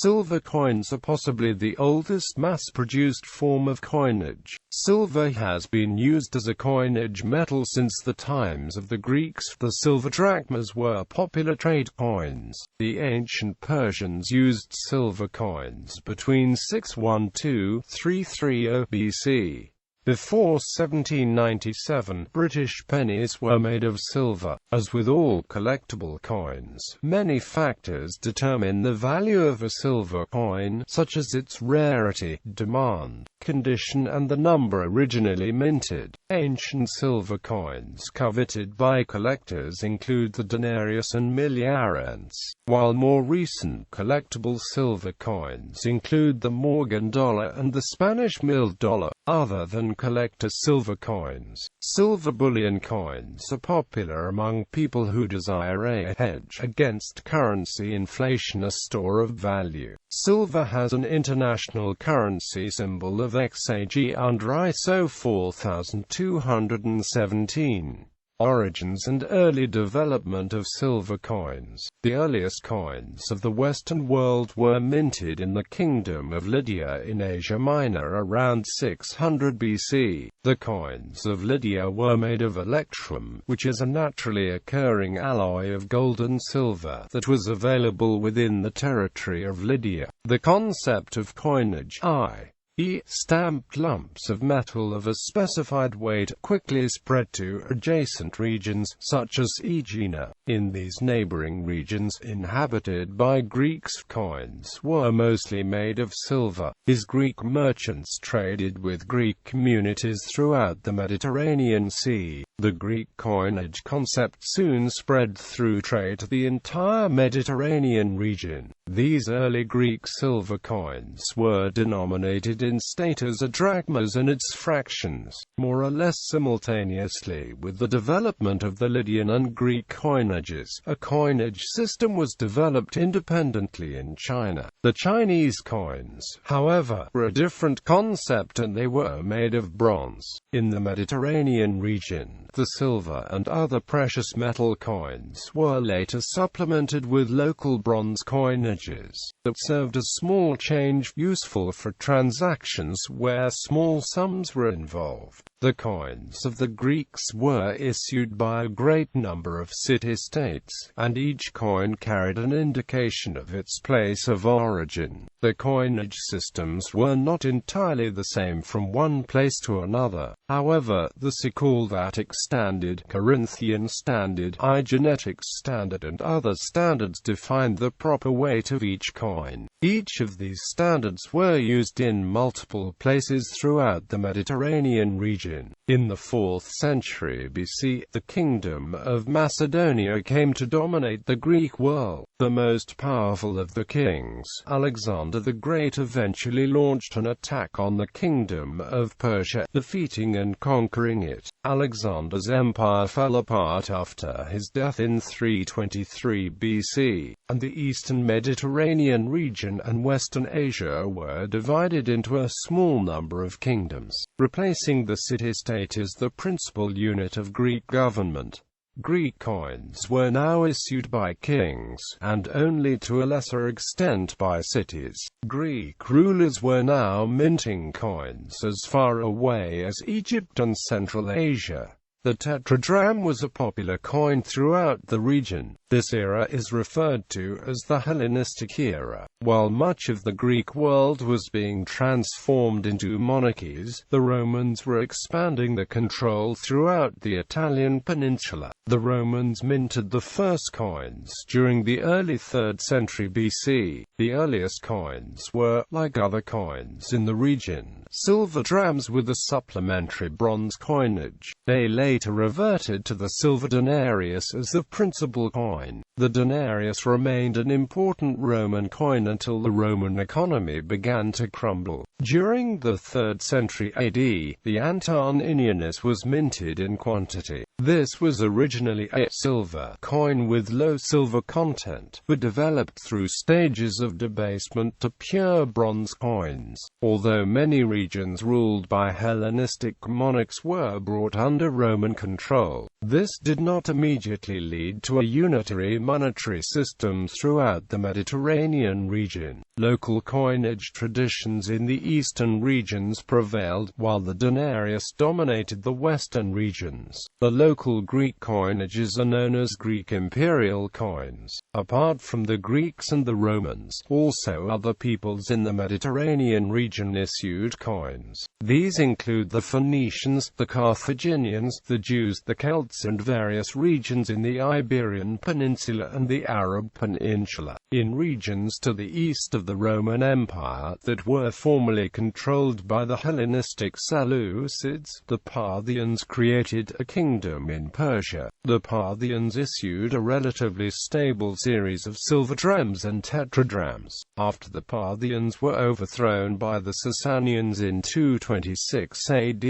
Silver coins are possibly the oldest mass-produced form of coinage. Silver has been used as a coinage metal since the times of the Greeks. The silver drachmas were popular trade coins. The ancient Persians used silver coins between 612–330 BC. Before 1797, British pennies were made of silver. As with all collectible coins, many factors determine the value of a silver coin, such as its rarity, demand, condition and the number originally minted. Ancient silver coins coveted by collectors include the denarius and milliarents, while more recent collectible silver coins include the Morgan dollar and the Spanish mil dollar. Other than collector silver coins, silver bullion coins are popular among people who desire a hedge against currency inflation, a store of value. Silver has an international currency symbol of XAG under ISO 4217. Origins and early development of silver coins. The earliest coins of the Western world were minted in the Kingdom of Lydia in Asia Minor around 600 BC. The coins of Lydia were made of electrum, which is a naturally occurring alloy of gold and silver that was available within the territory of Lydia. The concept of coinage, i.e., stamped lumps of metal of a specified weight, quickly spread to adjacent regions, such as Aegina. In these neighboring regions, inhabited by Greeks, coins were mostly made of silver. His Greek merchants traded with Greek communities throughout the Mediterranean Sea. The Greek coinage concept soon spread through trade to the entire Mediterranean region. These early Greek silver coins were denominated in status as drachmas and its fractions, more or less simultaneously with the development of the Lydian and Greek coinages. A coinage system was developed independently in China. The Chinese coins, however, were a different concept and they were made of bronze. In the Mediterranean region, the silver and other precious metal coins were later supplemented with local bronze coinages that served as small change, useful for transactions where small sums were involved. The coins of the Greeks were issued by a great number of city-states, and each coin carried an indication of its place of origin. The coinage systems were not entirely the same from one place to another. However, the Sikul Attic standard, Corinthian standard, Aeginetic standard and other standards defined the proper weight of each coin. Each of these standards were used in multiple places throughout the Mediterranean region. In the 4th century BC, the Kingdom of Macedonia came to dominate the Greek world. The most powerful of the kings, Alexander the Great, eventually launched an attack on the Kingdom of Persia, defeating and conquering it. Alexander's empire fell apart after his death in 323 BC, and the eastern Mediterranean region and Western Asia were divided into a small number of kingdoms, replacing the city-state as the principal unit of Greek government. Greek coins were now issued by kings, and only to a lesser extent by cities. Greek rulers were now minting coins as far away as Egypt and Central Asia. The tetradrachm was a popular coin throughout the region. This era is referred to as the Hellenistic era. While much of the Greek world was being transformed into monarchies, the Romans were expanding the control throughout the Italian peninsula. The Romans minted the first coins during the early 3rd century BC. The earliest coins were, like other coins in the region, silver drachms with a supplementary bronze coinage. They later reverted to the silver denarius as the principal coin. The denarius remained an important Roman coin until the Roman economy began to crumble. During the 3rd century AD, the Antoninianus was minted in quantity. This was originally a silver coin with low silver content, but developed through stages of debasement to pure bronze coins. Although many regions ruled by Hellenistic monarchs were brought under Roman control, this did not immediately lead to a unitary monetary system throughout the Mediterranean region. region. Local coinage traditions in the eastern regions prevailed, while the denarius dominated the western regions. The local Greek coinages are known as Greek Imperial coins. Apart from the Greeks and the Romans, also other peoples in the Mediterranean region issued coins. These include the Phoenicians, the Carthaginians, the Jews, the Celts, and various regions in the Iberian Peninsula and the Arab Peninsula. In regions to the east of the Roman Empire that were formerly controlled by the Hellenistic Seleucids, the Parthians created a kingdom in Persia. The Parthians issued a relatively stable series of silver drams and tetradrams. After the Parthians were overthrown by the Sasanians in 226 AD,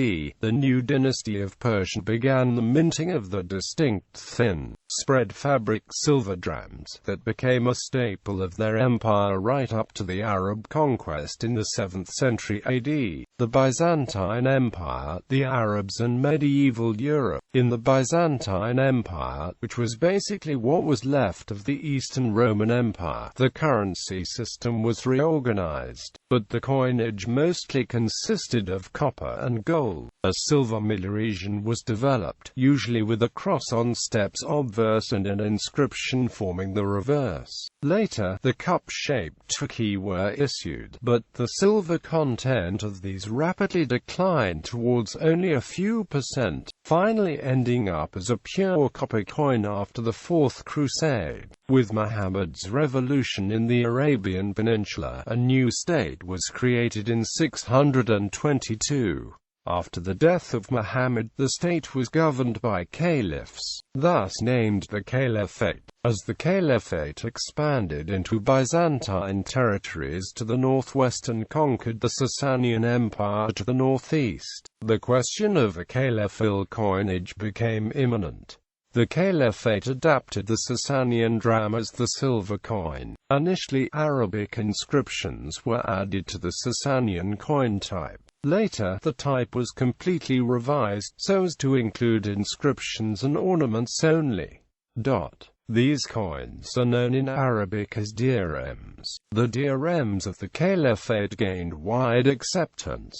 the new dynasty of Persia began the minting of the distinct thin, spread fabric silver drams that became a staple of their empire right up to the Arab conquest in the 7th century AD. The Byzantine Empire, the Arabs and medieval Europe. In the Byzantine Empire, which was basically what was left of the Eastern Roman Empire, the currency system was reorganized, but the coinage mostly consisted of copper and gold. A silver milliresian was developed, usually with a cross on steps obverse and an inscription forming the reverse. Later, the cup-shaped trachmae were issued, but the silver content of these rapidly declined towards only a few percent, finally ending up as a pure copper coin after the Fourth Crusade. With Muhammad's revolution in the Arabian Peninsula, a new state was created in 622. After the death of Muhammad, the state was governed by caliphs, thus named the Caliphate. As the Caliphate expanded into Byzantine territories to the northwest and conquered the Sasanian Empire to the northeast, the question of a caliphal coinage became imminent. The Caliphate adapted the Sasanian drachmas, the silver coin. Initially, Arabic inscriptions were added to the Sasanian coin type. Later, the type was completely revised, so as to include inscriptions and ornaments only. These coins are known in Arabic as dirhams. The dirhams of the Caliphate gained wide acceptance.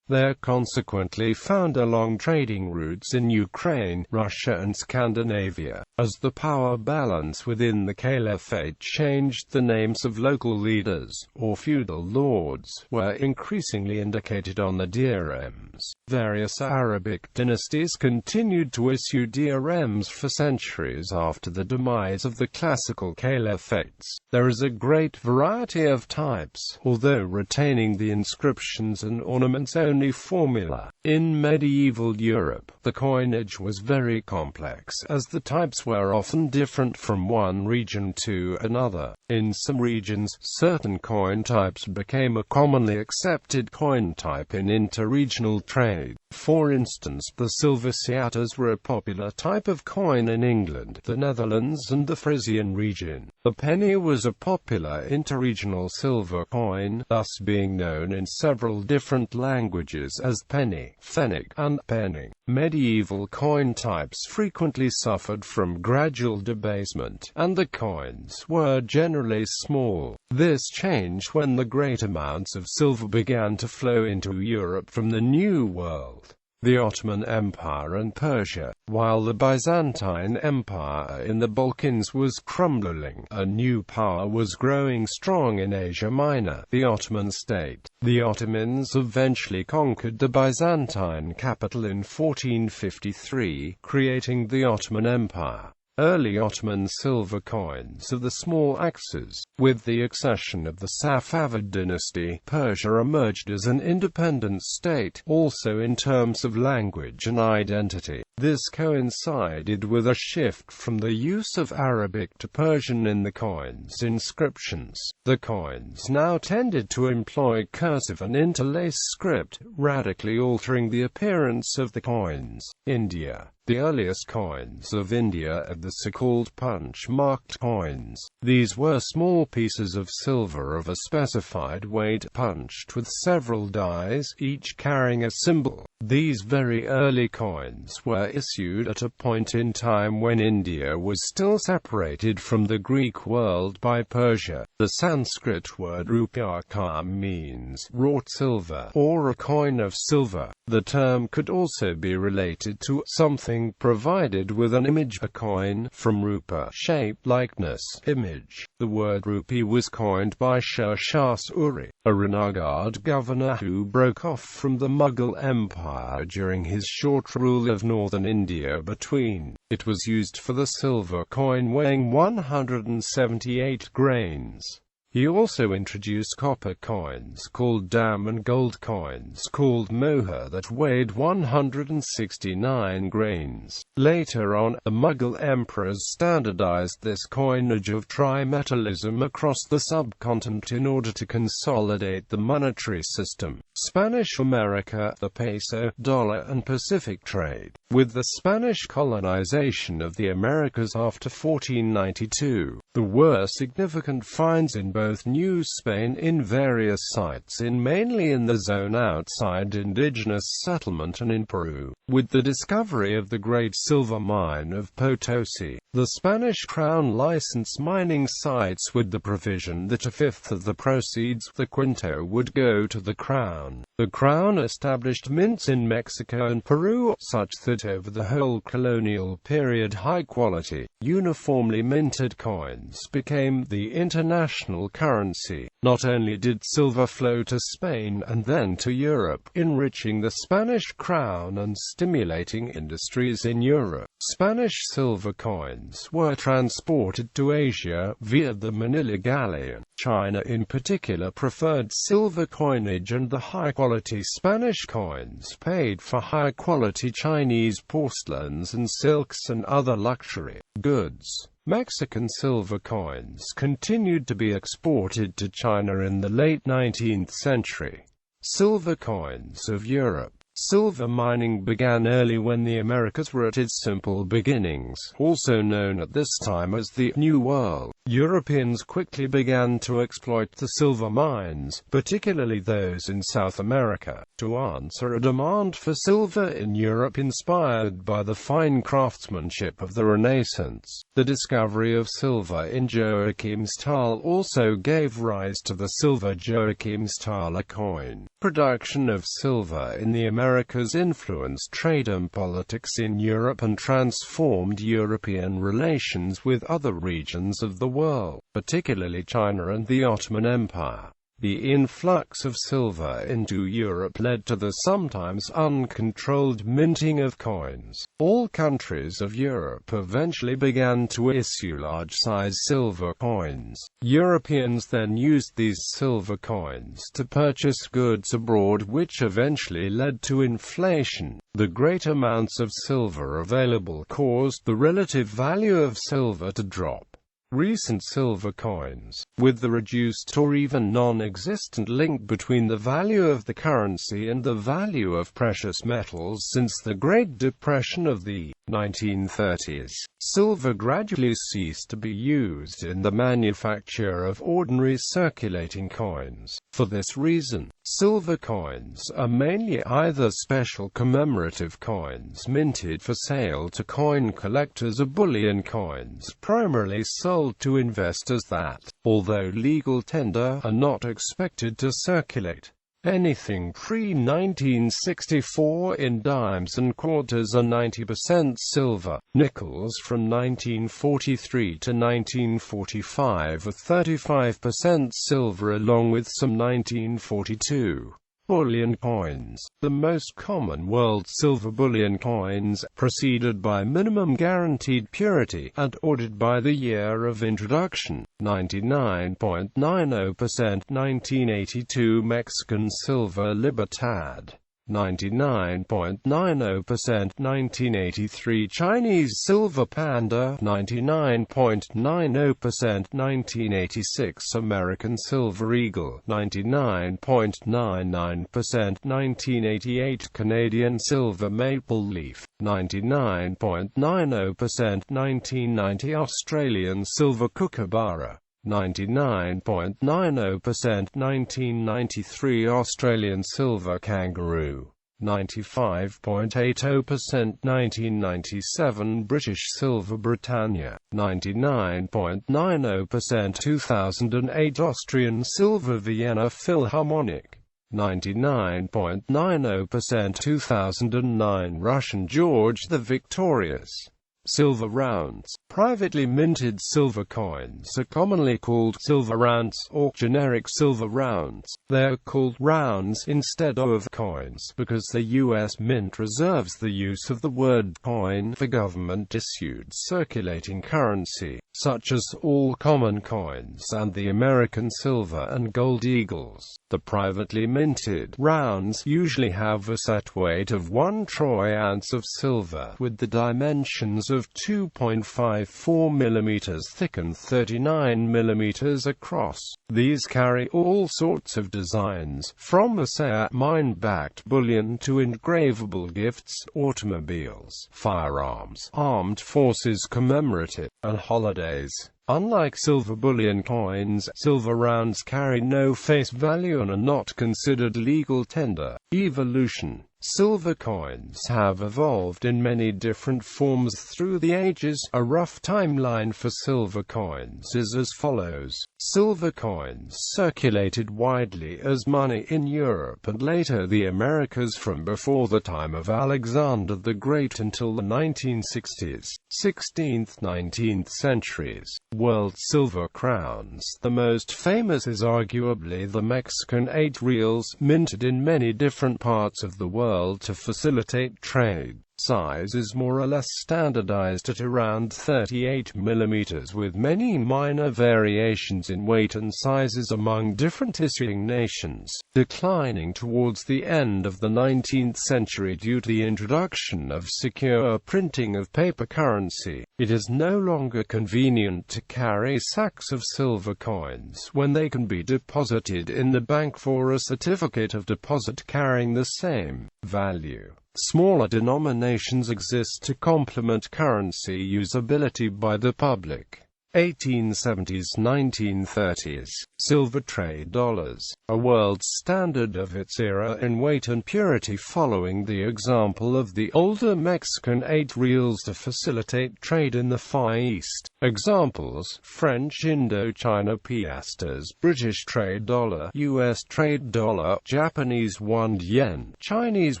They are consequently found along trading routes in Ukraine, Russia and Scandinavia. As the power balance within the Caliphate changed, the names of local leaders, or feudal lords, were increasingly indicated on the dirhams. Various Arabic dynasties continued to issue dirhams for centuries after the demise of the classical caliphates. There is a great variety of types, although retaining the inscriptions and ornaments only formula. In medieval Europe, the coinage was very complex, as the types were often different from one region to another. In some regions, certain coin types became a commonly accepted coin type in interregional trade. For instance, the silversiatas were a popular type of coin in England, the Netherlands and the Frisian region. The penny was a popular interregional silver coin, thus being known in several different languages as penny, pfennig, and penning. Medieval coin types frequently suffered from gradual debasement, and the coins were generally small. This changed when the great amounts of silver began to flow into Europe from the New World, the Ottoman Empire and Persia. While the Byzantine Empire in the Balkans was crumbling, a new power was growing strong in Asia Minor, the Ottoman state. The Ottomans eventually conquered the Byzantine capital in 1453, creating the Ottoman Empire. Early Ottoman silver coins of the small axes. With the accession of the Safavid dynasty, Persia emerged as an independent state, also in terms of language and identity. This coincided with a shift from the use of Arabic to Persian in the coins' inscriptions. The coins now tended to employ cursive and interlaced script, radically altering the appearance of the coins. India. The earliest coins of India are the so-called punch-marked coins. These were small pieces of silver of a specified weight punched with several dies, each carrying a symbol. These very early coins were issued at a point in time when India was still separated from the Greek world by Persia. The Sanskrit word rupyaka means wrought silver, or a coin of silver. The term could also be related to something provided with an image, a coin, from rupa, shape, likeness, image. The word rupee was coined by Sher Shah Suri, a renegade governor who broke off from the Mughal Empire during his short rule of northern India between. It was used for the silver coin weighing 178 grains. He also introduced copper coins called dam and gold coins called mohur that weighed 169 grains. Later on, the Mughal emperors standardized this coinage of trimetallism across the subcontinent in order to consolidate the monetary system. Spanish America, the peso, dollar and Pacific trade. With the Spanish colonization of the Americas after 1492, there were significant finds in both New Spain in various sites mainly in the zone outside indigenous settlement and in Peru. With the discovery of the great silver mine of Potosi, the Spanish crown licensed mining sites with the provision that a fifth of the proceeds, the quinto, would go to the crown. The crown established mints in Mexico and Peru, such that over the whole colonial period high-quality, uniformly minted coins became the international currency. Not only did silver flow to Spain and then to Europe, enriching the Spanish crown and stimulating industries in Europe, Spanish silver coins were transported to Asia via the Manila galleon. China in particular preferred silver coinage, and the high-quality Spanish coins paid for high-quality Chinese porcelains and silks and other luxury goods. Mexican silver coins continued to be exported to China in the late 19th century. Silver coins of Europe. Silver mining began early when the Americas were at its simple beginnings, also known at this time as the New World. Europeans quickly began to exploit the silver mines, particularly those in South America, to answer a demand for silver in Europe inspired by the fine craftsmanship of the Renaissance. The discovery of silver in Joachimsthal also gave rise to the silver Joachimsthaler coin. Production of silver in the Americas influenced trade and politics in Europe and transformed European relations with other regions of the world, particularly China and the Ottoman Empire. The influx of silver into Europe led to the sometimes uncontrolled minting of coins. All countries of Europe eventually began to issue large-size silver coins. Europeans then used these silver coins to purchase goods abroad, which eventually led to inflation. The great amounts of silver available caused the relative value of silver to drop. Recent silver coins, with the reduced or even non-existent link between the value of the currency and the value of precious metals since the Great Depression of the 1930s, silver gradually ceased to be used in the manufacture of ordinary circulating coins. For this reason, silver coins are mainly either special commemorative coins minted for sale to coin collectors or bullion coins primarily sold to investors that, although legal tender, are not expected to circulate. Anything pre-1964 in dimes and quarters are 90% silver. Nickels from 1943 to 1945 are 35% silver along with some 1942 bullion coins. The most common world silver bullion coins, preceded by minimum guaranteed purity, and ordered by the year of introduction. 99.90% 1982 Mexican silver Libertad. 99.90% 1983 Chinese silver Panda. 99.90% 1986 American silver Eagle. 99.99% 1988 Canadian silver Maple Leaf. 99.90% 1990 Australian silver Kookaburra. 99.90% 1993 Australian silver Kangaroo. 95.80%. 1997 British silver Britannia, 99.90%. 2008 Austrian silver Vienna Philharmonic, 99.90%. 2009 Russian George the Victorious. Silver rounds. Privately minted silver coins are commonly called silver rounds or generic silver rounds. They are called rounds instead of coins because the U.S. Mint reserves the use of the word coin for government-issued circulating currency, such as all common coins and the American silver and gold eagles. The privately minted rounds usually have a set weight of 1 troy ounce of silver, with the dimensions of 2.54 mm thick and 39 mm across. These carry all sorts of designs, from assay mine-backed bullion to engravable gifts, automobiles, firearms, armed forces commemorative, and holidays. Unlike silver bullion coins, silver rounds carry no face value and are not considered legal tender. Evolution. Silver coins have evolved in many different forms through the ages. A rough timeline for silver coins is as follows. Silver coins circulated widely as money in Europe and later the Americas from before the time of Alexander the Great until the 1960s, 16th–19th centuries. World silver crowns. The most famous is arguably the Mexican 8 reals, minted in many different parts of the world to facilitate trade. Size is more or less standardized at around 38 mm, with many minor variations in weight and sizes among different issuing nations, declining towards the end of the 19th century due to the introduction of secure printing of paper currency. It is no longer convenient to carry sacks of silver coins when they can be deposited in the bank for a certificate of deposit carrying the same value. Smaller denominations exist to complement currency usability by the public. 1870s–1930s. Silver trade dollars, a world standard of its era in weight and purity, following the example of the older Mexican 8 reals to facilitate trade in the Far East. Examples: French Indochina piastres, British trade dollar, US trade dollar, Japanese 1 yen, Chinese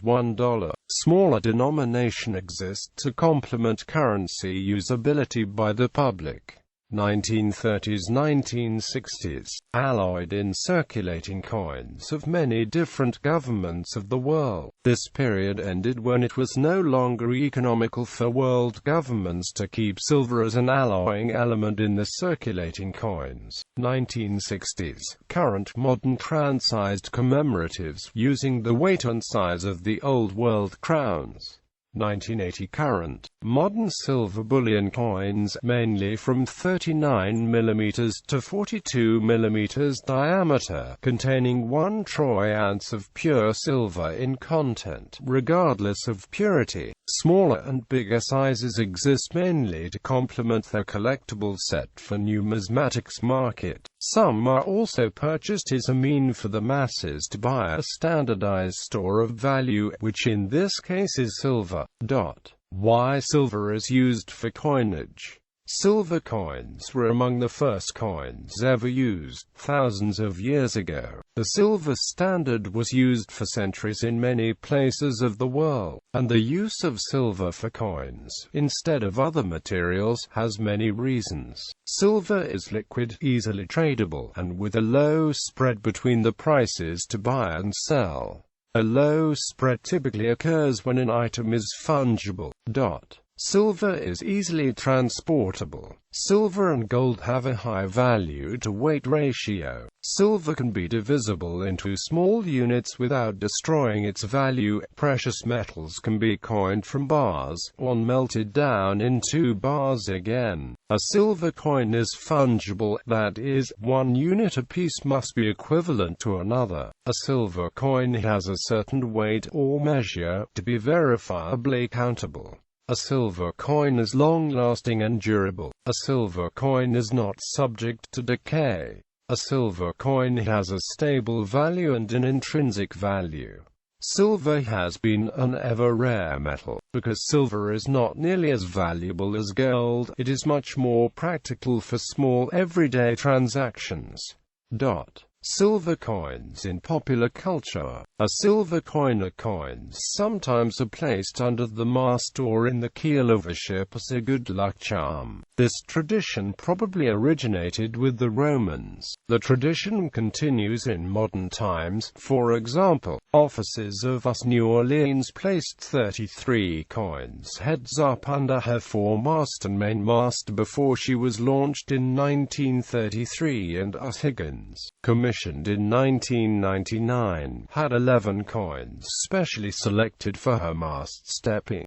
$1. Smaller denomination exist to complement currency usability by the public. 1930s–1960s, alloyed in circulating coins of many different governments of the world. This period ended when it was no longer economical for world governments to keep silver as an alloying element in the circulating coins. 1960s, current modern crown-sized commemoratives using the weight and size of the old world crowns. 1980 current, modern silver bullion coins, mainly from 39 mm to 42 mm diameter, containing 1 troy ounce of pure silver in content, regardless of purity. Smaller and bigger sizes exist mainly to complement their collectible set for numismatics market. Some are also purchased as a mean for the masses to buy a standardized store of value, which in this case is silver. Why silver is used for coinage. Silver coins were among the first coins ever used, thousands of years ago. The silver standard was used for centuries in many places of the world, and the use of silver for coins, instead of other materials, has many reasons. Silver is liquid, easily tradable, and with a low spread between the prices to buy and sell. A low spread typically occurs when an item is fungible. Silver is easily transportable. Silver and gold have a high value-to-weight ratio. Silver can be divisible into small units without destroying its value. Precious metals can be coined from bars, or melted down into bars again. A silver coin is fungible, that is, one unit apiece must be equivalent to another. A silver coin has a certain weight or measure, to be verifiably countable. A silver coin is long-lasting and durable. A silver coin is not subject to decay. A silver coin has a stable value and an intrinsic value. Silver has been an ever-rare metal. Because silver is not nearly as valuable as gold, it is much more practical for small everyday transactions. Silver coins in popular culture. A silver coin or coins sometimes are placed under the mast or in the keel of a ship as a good luck charm. This tradition probably originated with the Romans. The tradition continues in modern times. For example, officers of US New Orleans placed 33 coins heads up under her foremast and mainmast before she was launched in 1933, and US Higgins, commissioned in 1999, had 11 coins specially selected for her mast stepping.